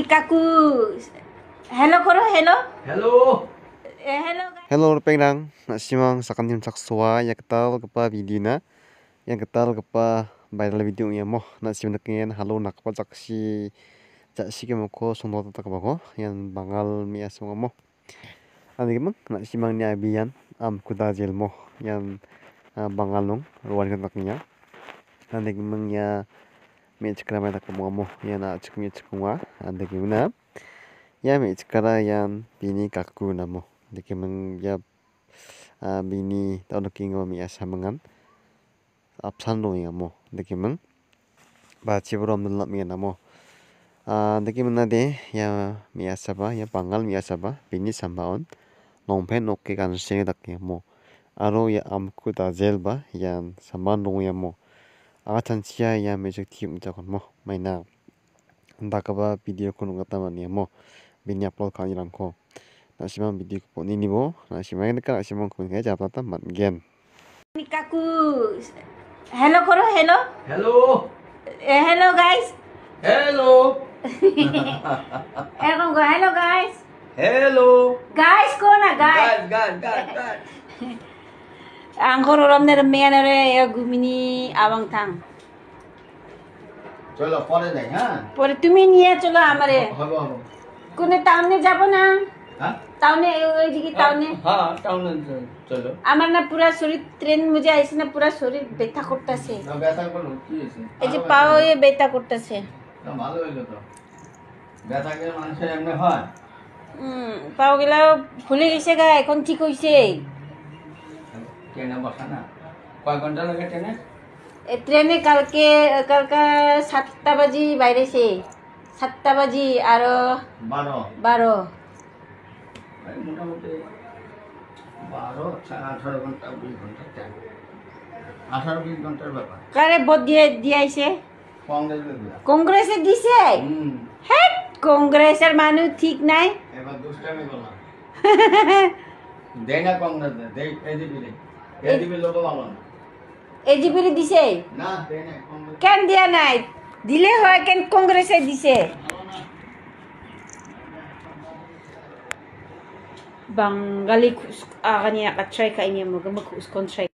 Kaku, hello koro hello. Hello. Hello. Hello pengrang, nasimang sakantim saksoa yang ketal kepa video na, yang ketal kepa viral video yang mo nasim nakien halo nakpa jaksi ke moko sondo tak bako yang bangal mias mo. Andi kemang nasimang ni abian kuda jel mo yang bangal nong ruan kan naknya. Andi kemang ya mechkara tak mo yang na cikmi cikwa andi kemana ya mechkara yang bini kaku namo. Dikemang ya bini tahun kingo mi asamangan apsan dong ya mo dikemang baca berom dalam mi namo dikemang nade ya mi asaba ya bangal mi asaba bini sambaon nongpen oke kan sing dak ya mo aro ya amku da zelba yang samban dong ya mo agatan cia ya mejek tium jakon mo maina ndakaba video kono ngataman ya mo bini upload kan irangko nasimang video ko nini bo nasimang ka nasimang ko ngai japata mat gen Kaku, hello koro hello. Hello. Hello guys. Hello. Hello guys. Hello. Guys ko na guys. God. Ang koro ram na ramene ya gumini awang tang. চলো পরে যাই হ্যাঁ পরে তুমি নিয়ে চলো আমারে হবে কোনে টাউনে যাব না হ্যাঁ টাউনে ওইদিকে টাউনে হ্যাঁ টাউনে চলো আমার না পুরা শরীর ট্রেন মুজে আইছে না পুরা শরীর ব্যথা করতেছে না ব্যথা করলো কি হয়েছে এই যে পাও এ ব্যথা করতেছে না ভালো হইলো তো ব্যথা গেলে মানুষের এমনি হয় পাও গেলা ফুলে গেছে গা এখন ঠিক হইছে ট্রেনে বসা না কয় ঘন্টা লাগে ট্রেনে ট্রেনে কালকে 7টা বাজি বাইরেছে 7টা বাজি আর 12 মোটামুটি 18 ঘন্টা 20 ঘন্টা ট্রেন 18-20 ঘন্টার ব্যাপার কারে ভোট দিয়ে আইছে কংগ্রেসে দিছে হ্যাঁ কংগ্রেসের মানুষ ঠিক নাই এবার দুষ্টামি করলাম দেয় না কংগ্রেস দেয় এজিপি লোক ভালো না এজিপির দিছে না দেয় না কংগ্রেস কেন দিয়া নাই দিলে হয় কেন কংগ্রেসে দিছে Bangali aganya katray ka inya mo gamak uskon try